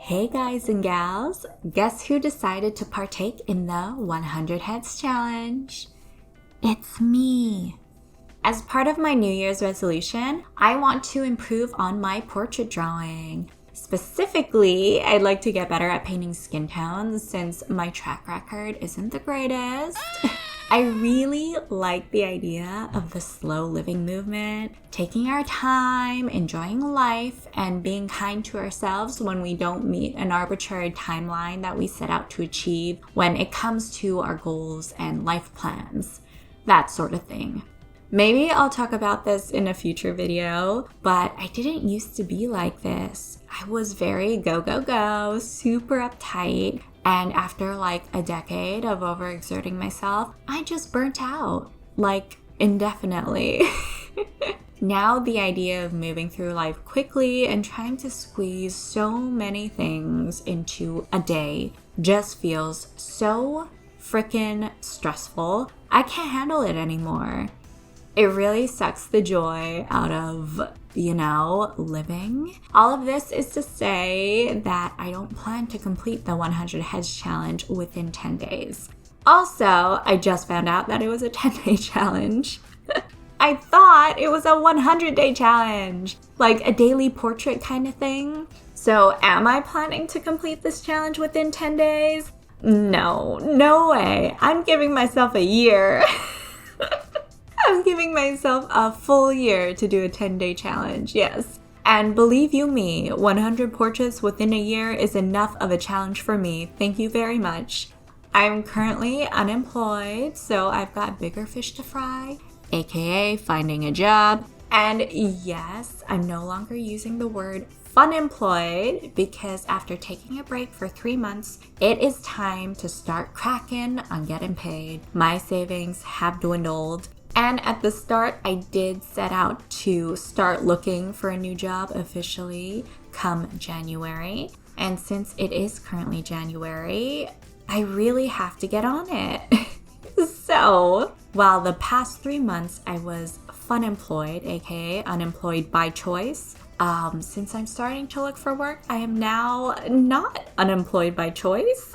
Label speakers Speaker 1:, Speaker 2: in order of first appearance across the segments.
Speaker 1: Hey guys and gals, guess who decided to partake in the 100 Heads Challenge? It's me. As part of my New Year's resolution, I want to improve on my portrait drawing. Specifically, I'd like to get better at painting skin tones since my track record isn't the greatest. I really like the idea of the slow living movement, taking our time, enjoying life, and being kind to ourselves when we don't meet an arbitrary timeline that we set out to achieve when it comes to our goals and life plans. That sort of thing. Maybe I'll talk about this in a future video, but I didn't used to be like this. I was very go, super uptight, and after like a decade of overexerting myself, I just burnt out, like indefinitely. Now the idea of moving through life quickly and trying to squeeze so many things into a day just feels so freaking stressful. I can't handle it anymore. It really sucks the joy out of, living. All of this is to say that I don't plan to complete the 100 Heads Challenge within 10 days. Also, I just found out that it was a 10-day challenge. I thought it was a 100-day challenge, like a daily portrait kind of thing. So am I planning to complete this challenge within 10 days? No way. I'm giving myself a year. I'm giving myself a full year to do a 10-day challenge, yes. And believe you me, 100 portraits within a year is enough of a challenge for me. Thank you very much. I'm currently unemployed, so I've got bigger fish to fry, aka finding a job. And yes, I'm no longer using the word funemployed because after taking a break for 3 months, it is time to start cracking on getting paid. My savings have dwindled. And at the start, I did set out to start looking for a new job officially come January. And since it is currently January, I really have to get on it. So, while the past 3 months I was funemployed, aka unemployed by choice, since I'm starting to look for work, I am now not unemployed by choice.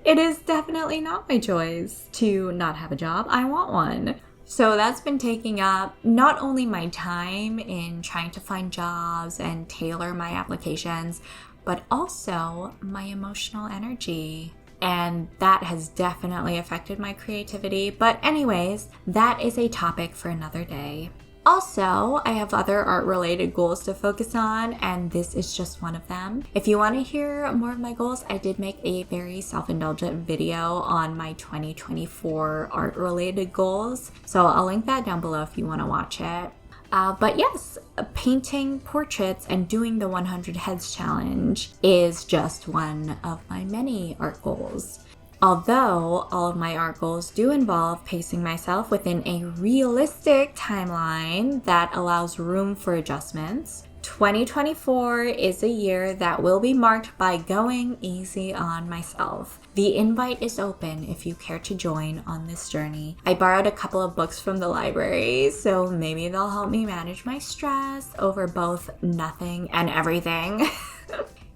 Speaker 1: It is definitely not my choice to not have a job. I want one. So that's been taking up not only my time in trying to find jobs and tailor my applications, but also my emotional energy. And that has definitely affected my creativity. But anyways, that is a topic for another day. Also, I have other art-related goals to focus on, and this is just one of them. If you want to hear more of my goals, I did make a very self-indulgent video on my 2024 art-related goals, so I'll link that down below if you want to watch it. But yes, painting portraits and doing the 100 Heads Challenge is just one of my many art goals. Although all of my art goals do involve pacing myself within a realistic timeline that allows room for adjustments, 2024 is a year that will be marked by going easy on myself. The invite is open if you care to join on this journey. I borrowed a couple of books from the library, so maybe they'll help me manage my stress over both nothing and everything.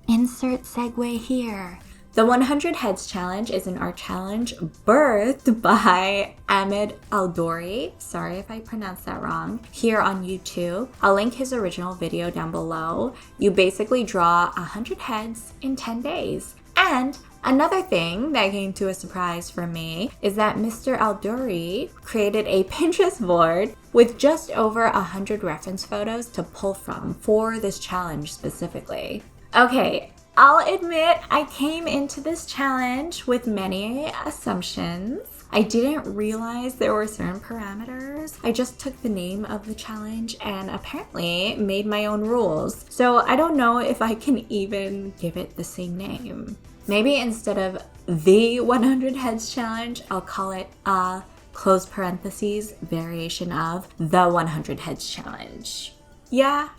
Speaker 1: Insert segue here. The 100 Heads Challenge is an art challenge birthed by Ahmed Aldori, sorry if I pronounced that wrong, here on YouTube. I'll link his original video down below. You basically draw 100 heads in 10 days. And another thing that came to a surprise for me is that Mr. Aldori created a Pinterest board with just over 100 reference photos to pull from for this challenge specifically. Okay, I'll admit I came into this challenge with many assumptions. I didn't realize there were certain parameters. I just took the name of the challenge and apparently made my own rules. So I don't know if I can even give it the same name. Maybe instead of the 100 Heads Challenge, I'll call it a close parentheses variation of the 100 Heads Challenge. Yeah,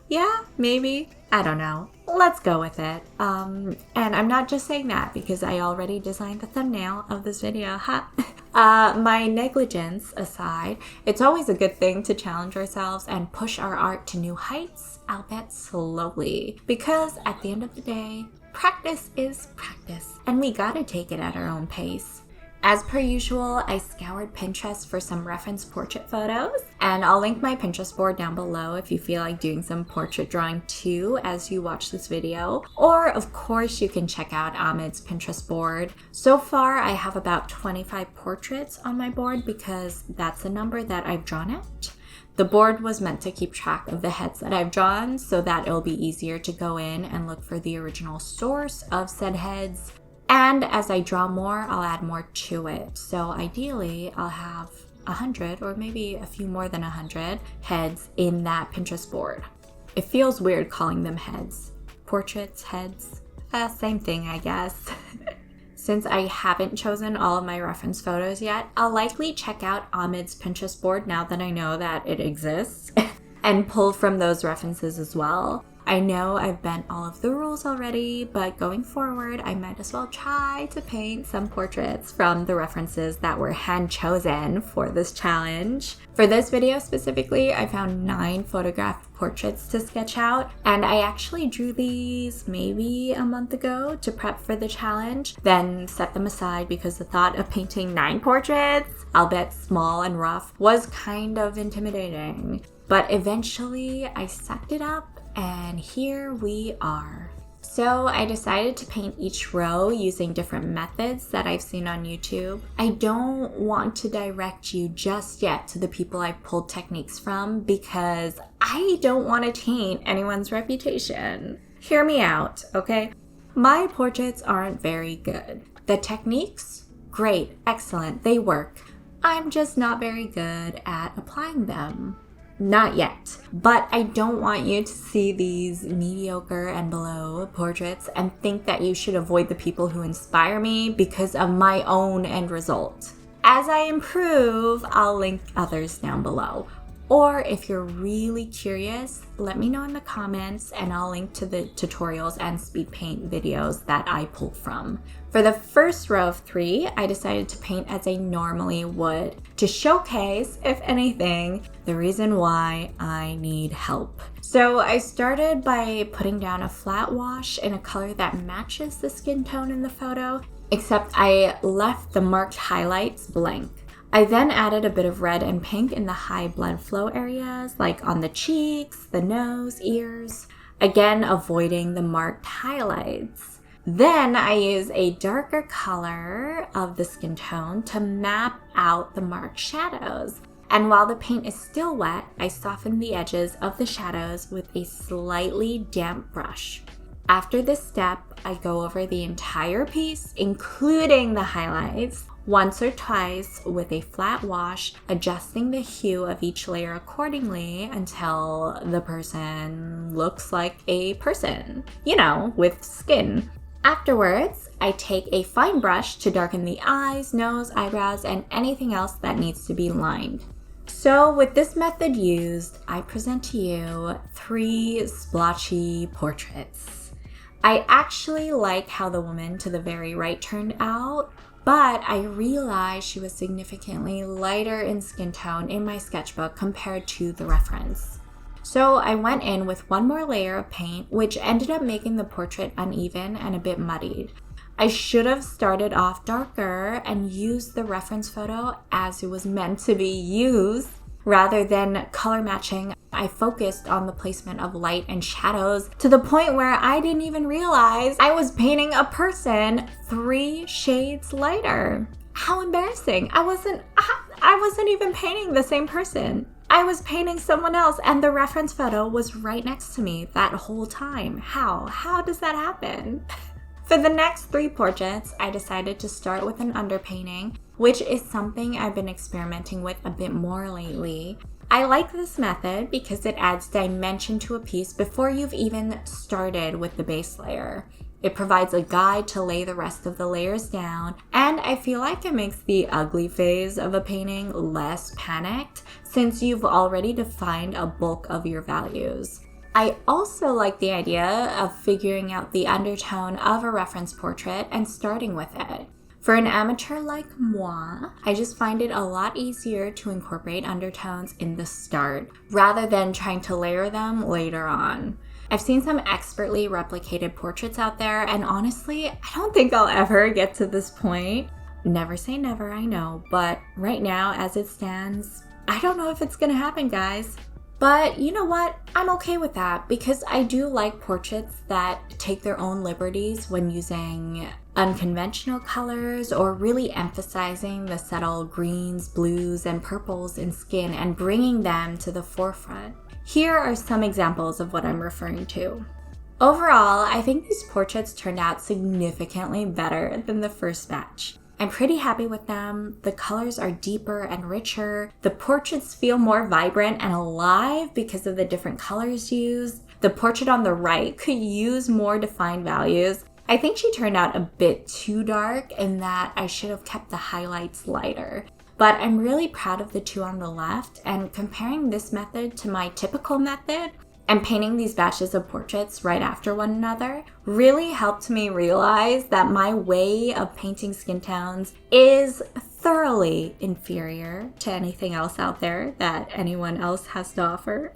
Speaker 1: maybe. I don't know. Let's go with it. And I'm not just saying that because I already designed the thumbnail of this video. My negligence aside, it's always a good thing to challenge ourselves and push our art to new heights, albeit slowly. Because at the end of the day, practice is practice, and we gotta take it at our own pace. As per usual, I scoured Pinterest for some reference portrait photos, and I'll link my Pinterest board down below if you feel like doing some portrait drawing too as you watch this video. Or, of course, you can check out Ahmed's Pinterest board. So far, I have about 25 portraits on my board because that's a number that I've drawn out. The board was meant to keep track of the heads that I've drawn so that it'll be easier to go in and look for the original source of said heads. And as I draw more, I'll add more to it. So ideally, I'll have 100 or maybe a few more than 100 heads in that Pinterest board. It feels weird calling them heads. Portraits, heads, same thing, I guess. Since I haven't chosen all of my reference photos yet, I'll likely check out Ahmed's Pinterest board now that I know that it exists and pull from those references as well. I know I've bent all of the rules already, but going forward, I might as well try to paint some portraits from the references that were hand-chosen for this challenge. For this video specifically, I found 9 photographed portraits to sketch out, and I actually drew these maybe a month ago to prep for the challenge, then set them aside because the thought of painting 9 portraits, albeit small and rough, was kind of intimidating. But eventually, I sucked it up, and here we are. So I decided to paint each row using different methods that I've seen on YouTube. I don't want to direct you just yet to the people I pulled techniques from because I don't want to taint anyone's reputation. Hear me out, okay? My portraits aren't very good. The techniques? Great, excellent, they work. I'm just not very good at applying them. Not yet, but I don't want you to see these mediocre and below portraits and think that you should avoid the people who inspire me because of my own end result. As I improve, I'll link others down below. Or if you're really curious, let me know in the comments and I'll link to the tutorials and speed paint videos that I pulled from. For the first row of 3, I decided to paint as I normally would to showcase, if anything, the reason why I need help. So I started by putting down a flat wash in a color that matches the skin tone in the photo, except I left the marked highlights blank. I then added a bit of red and pink in the high blood flow areas, like on the cheeks, the nose, ears, again avoiding the marked highlights. Then I use a darker color of the skin tone to map out the marked shadows. And while the paint is still wet, I soften the edges of the shadows with a slightly damp brush. After this step, I go over the entire piece, including the highlights, once or twice with a flat wash, adjusting the hue of each layer accordingly until the person looks like a person, with skin. Afterwards, I take a fine brush to darken the eyes, nose, eyebrows, and anything else that needs to be lined. So with this method used, I present to you 3 splotchy portraits. I actually like how the woman to the very right turned out, but I realized she was significantly lighter in skin tone in my sketchbook compared to the reference. So I went in with one more layer of paint, which ended up making the portrait uneven and a bit muddied. I should have started off darker and used the reference photo as it was meant to be used. Rather than color matching, I focused on the placement of light and shadows to the point where I didn't even realize I was painting a person 3 shades lighter. How embarrassing. I wasn't even painting the same person. I was painting someone else and the reference photo was right next to me that whole time. How does that happen? For the next 3 portraits, I decided to start with an underpainting, which is something I've been experimenting with a bit more lately. I like this method because it adds dimension to a piece before you've even started with the base layer. It provides a guide to lay the rest of the layers down, and I feel like it makes the ugly phase of a painting less panicked since you've already defined a bulk of your values. I also like the idea of figuring out the undertone of a reference portrait and starting with it. For an amateur like moi, I just find it a lot easier to incorporate undertones in the start, rather than trying to layer them later on. I've seen some expertly replicated portraits out there, and honestly, I don't think I'll ever get to this point. Never say never, I know, but right now, as it stands, I don't know if it's gonna happen, guys. But you know what? I'm okay with that because I do like portraits that take their own liberties when using unconventional colors or really emphasizing the subtle greens, blues, and purples in skin and bringing them to the forefront. Here are some examples of what I'm referring to. Overall, I think these portraits turned out significantly better than the first batch. I'm pretty happy with them. The colors are deeper and richer. The portraits feel more vibrant and alive because of the different colors used. The portrait on the right could use more defined values. I think she turned out a bit too dark in that I should have kept the highlights lighter. But I'm really proud of the two on the left, and comparing this method to my typical method and painting these batches of portraits right after one another really helped me realize that my way of painting skin tones is thoroughly inferior to anything else out there that anyone else has to offer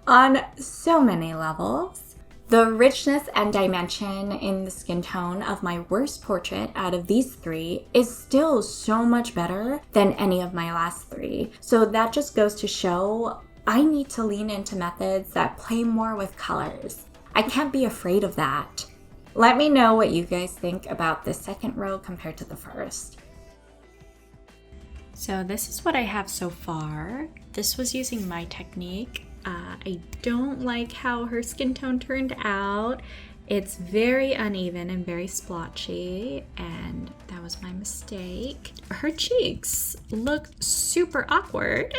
Speaker 1: on so many levels. The richness and dimension in the skin tone of my worst portrait out of these three is still so much better than any of my last three. So that just goes to show I need to lean into methods that play more with colors. I can't be afraid of that. Let me know what you guys think about this second row compared to the first.
Speaker 2: So this is what I have so far. This was using my technique. I don't like how her skin tone turned out. It's very uneven and very splotchy, and that was my mistake. Her cheeks look super awkward.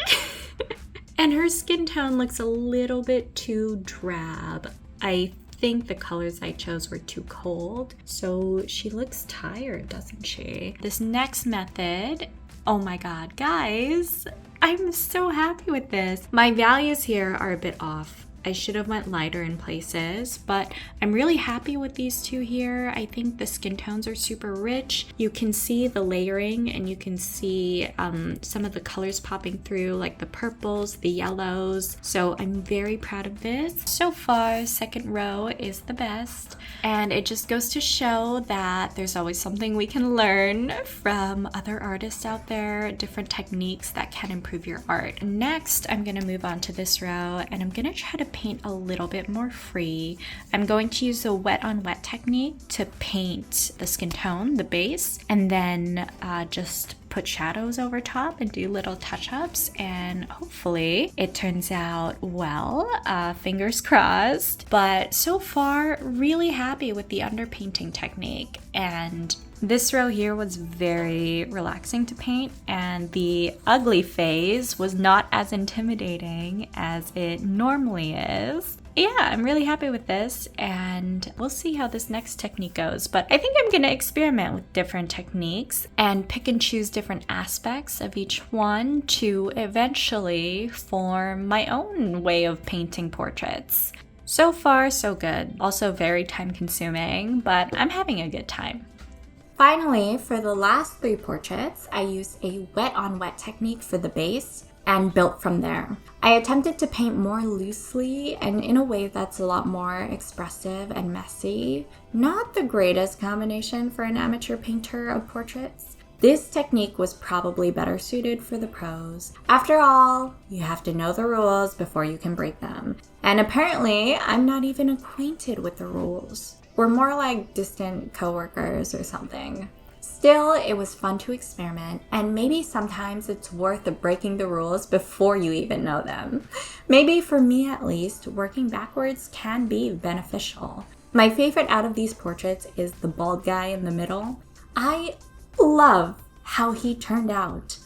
Speaker 2: And her skin tone looks a little bit too drab. I think the colors I chose were too cold, so she looks tired, doesn't she? This next method, oh my god, guys, I'm so happy with this. My values here are a bit off. I should have went lighter in places, but I'm really happy with these two here. I think the skin tones are super rich. You can see the layering and you can see some of the colors popping through, like the purples, the yellows. So I'm very proud of this. So far, second row is the best. And it just goes to show that there's always something we can learn from other artists out there, different techniques that can improve your art. Next, I'm gonna move on to this row and I'm gonna try to paint a little bit more free. I'm going to use the wet on wet technique to paint the skin tone, the base, and then just put shadows over top and do little touch-ups, and hopefully it turns out well. Fingers crossed. But so far, really happy with the underpainting technique, and this row here was very relaxing to paint, and the ugly phase was not as intimidating as it normally is. Yeah, I'm really happy with this, and we'll see how this next technique goes. But I think I'm gonna experiment with different techniques and pick and choose different aspects of each one to eventually form my own way of painting portraits. So far, so good. Also very time consuming, but I'm having a good time.
Speaker 1: Finally, for the last three portraits, I used a wet on wet technique for the base and built from there. I attempted to paint more loosely and in a way that's a lot more expressive and messy. Not the greatest combination for an amateur painter of portraits. This technique was probably better suited for the pros. After all, you have to know the rules before you can break them. And apparently, I'm not even acquainted with the rules. We're more like distant coworkers or something. Still, it was fun to experiment, and maybe sometimes it's worth breaking the rules before you even know them. Maybe for me at least, working backwards can be beneficial. My favorite out of these portraits is the bald guy in the middle. I love how he turned out.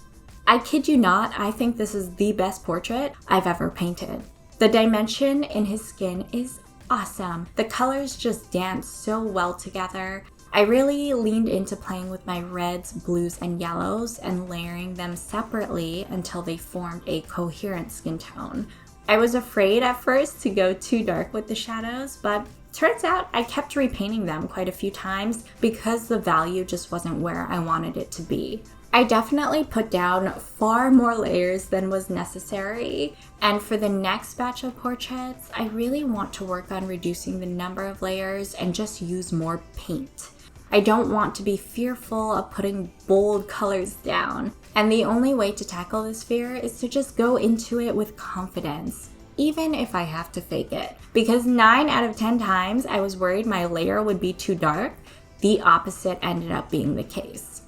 Speaker 1: I kid you not, I think this is the best portrait I've ever painted. The dimension in his skin is awesome. The colors just dance so well together. I really leaned into playing with my reds, blues, and yellows and layering them separately until they formed a coherent skin tone. I was afraid at first to go too dark with the shadows, but turns out I kept repainting them quite a few times because the value just wasn't where I wanted it to be. I definitely put down far more layers than was necessary, and for the next batch of portraits, I really want to work on reducing the number of layers and just use more paint. I don't want to be fearful of putting bold colors down, and the only way to tackle this fear is to just go into it with confidence, even if I have to fake it. Because 9 out of 10 times I was worried my layer would be too dark, the opposite ended up being the case.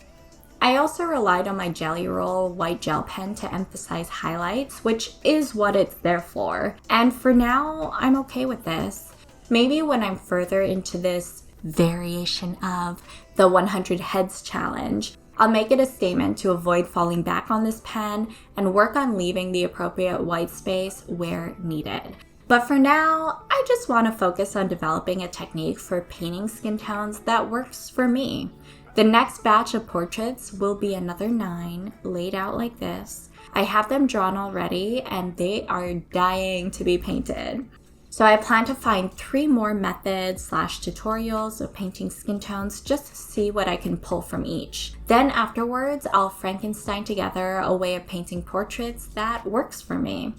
Speaker 1: I also relied on my Jelly Roll white gel pen to emphasize highlights, which is what it's there for. And for now, I'm okay with this. Maybe when I'm further into this variation of the 100 Heads Challenge, I'll make it a statement to avoid falling back on this pen and work on leaving the appropriate white space where needed. But for now, I just want to focus on developing a technique for painting skin tones that works for me. The next batch of portraits will be another 9 laid out like this. I have them drawn already and they are dying to be painted. So I plan to find 3 more methods / tutorials of painting skin tones just to see what I can pull from each. Then afterwards, I'll Frankenstein together a way of painting portraits that works for me.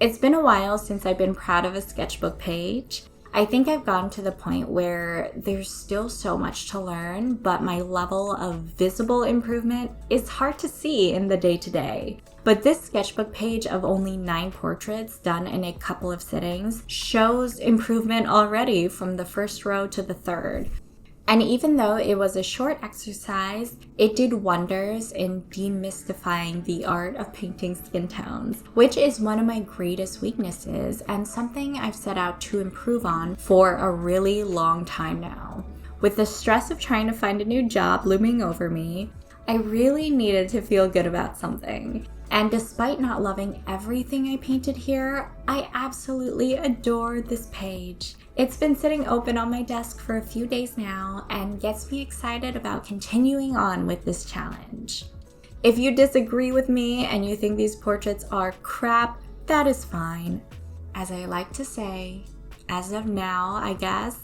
Speaker 1: It's been a while since I've been proud of a sketchbook page. I think I've gotten to the point where there's still so much to learn, but my level of visible improvement is hard to see in the day-to-day. But this sketchbook page of only 9 portraits done in a couple of sittings shows improvement already from the first row to the third. And even though it was a short exercise, it did wonders in demystifying the art of painting skin tones, which is one of my greatest weaknesses and something I've set out to improve on for a really long time now. With the stress of trying to find a new job looming over me, I really needed to feel good about something. And despite not loving everything I painted here, I absolutely adore this page. It's been sitting open on my desk for a few days now and gets me excited about continuing on with this challenge. If you disagree with me and you think these portraits are crap, that is fine. As I like to say, as of now, I guess,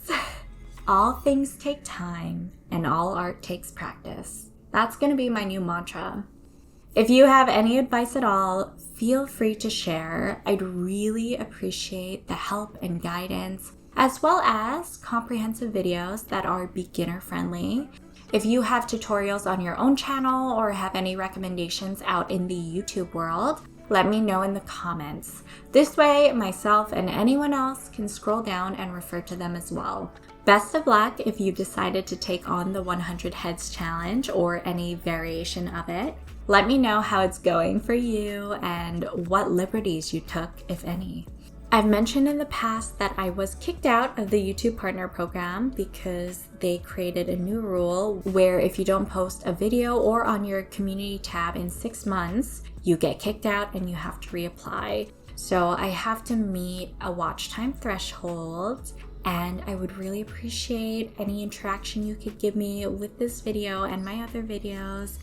Speaker 1: all things take time and all art takes practice. That's gonna be my new mantra. If you have any advice at all, feel free to share. I'd really appreciate the help and guidance, as well as comprehensive videos that are beginner friendly. If you have tutorials on your own channel or have any recommendations out in the YouTube world, let me know in the comments. This way, myself and anyone else can scroll down and refer to them as well. Best of luck if you decided to take on the 100 Heads Challenge or any variation of it. Let me know how it's going for you and what liberties you took, if any. I've mentioned in the past that I was kicked out of the YouTube Partner Program because they created a new rule where if you don't post a video or on your community tab in 6 months, you get kicked out and you have to reapply. So I have to meet a watch time threshold, and I would really appreciate any interaction you could give me with this video and my other videos.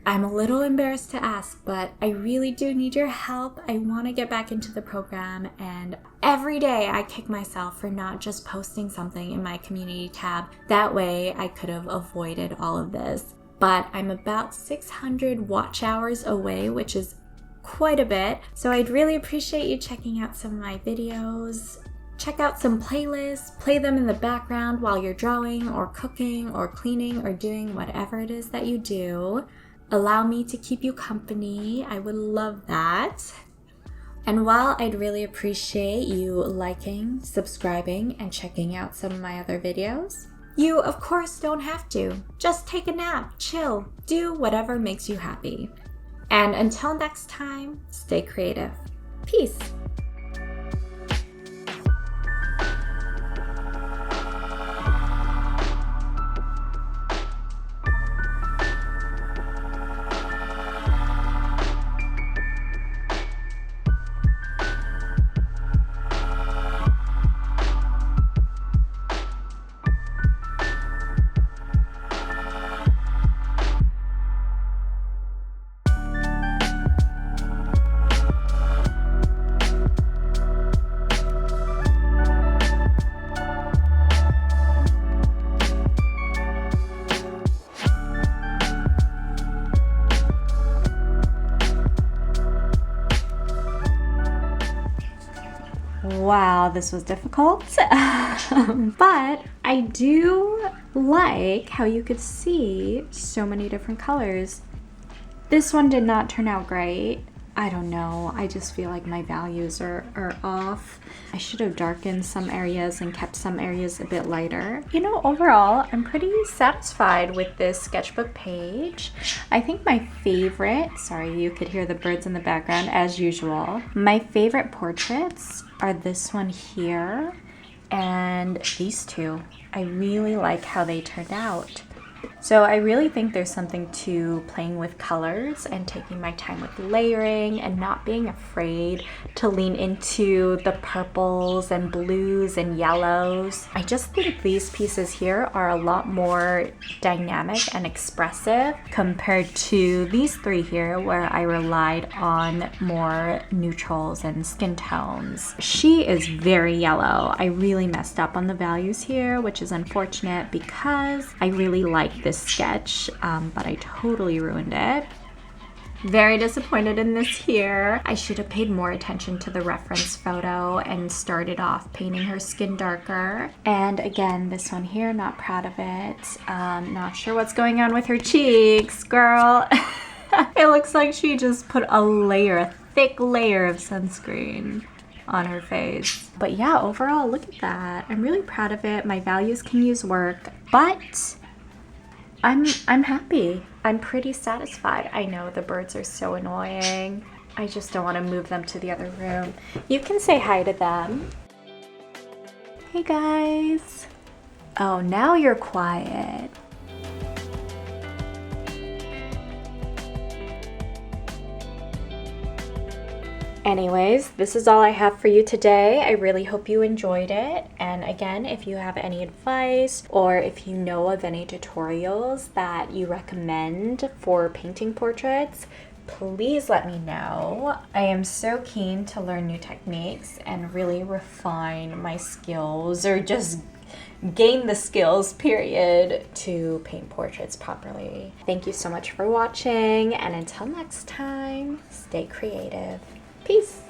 Speaker 1: I'm a little embarrassed to ask, but I really do need your help. I want to get back into the program, and every day I kick myself for not just posting something in my community tab. That way I could have avoided all of this. But I'm about 600 watch hours away, which is quite a bit. So I'd really appreciate you checking out some of my videos. Check out some playlists, play them in the background while you're drawing or cooking or cleaning or doing whatever it is that you do. Allow me to keep you company. I would love that. And while I'd really appreciate you liking, subscribing, and checking out some of my other videos, you of course don't have to. Just take a nap, chill, do whatever makes you happy. And until next time, stay creative. Peace.
Speaker 2: how this was difficult. But I do like how you could see so many different colors. This one did not turn out great. I don't know, I just feel like my values are off. I should have darkened some areas and kept some areas a bit lighter. You know, overall, I'm pretty satisfied with this sketchbook page. I think my favorite, sorry, you could hear the birds in the background as usual. My favorite portraits are this one here and these two. I really like how they turned out. So I really think there's something to playing with colors and taking my time with layering and not being afraid to lean into the purples and blues and yellows. I just think these pieces here are a lot more dynamic and expressive compared to these three here where I relied on more neutrals and skin tones. She is very yellow. I really messed up on the values here, which is unfortunate because I really like this sketch, but I totally ruined it. Very disappointed in this here. I should have paid more attention to the reference photo and started off painting her skin darker. And again, this one here, not proud of it. Not sure what's going on with her cheeks, girl. It looks like she just put a thick layer of sunscreen on her face. But yeah, overall, look at that. I'm really proud of it. My values can use work, but I'm happy. I'm pretty satisfied. I know the birds are so annoying. I just don't want to move them to the other room. You can say hi to them. Hey guys. Oh, now you're quiet. Anyways, this is all I have for you today. I really hope you enjoyed it. And again, if you have any advice or if you know of any tutorials that you recommend for painting portraits, please let me know. I am so keen to learn new techniques and really refine my skills, or just gain the skills, period, to paint portraits properly. Thank you so much for watching, and until next time, stay creative. Peace.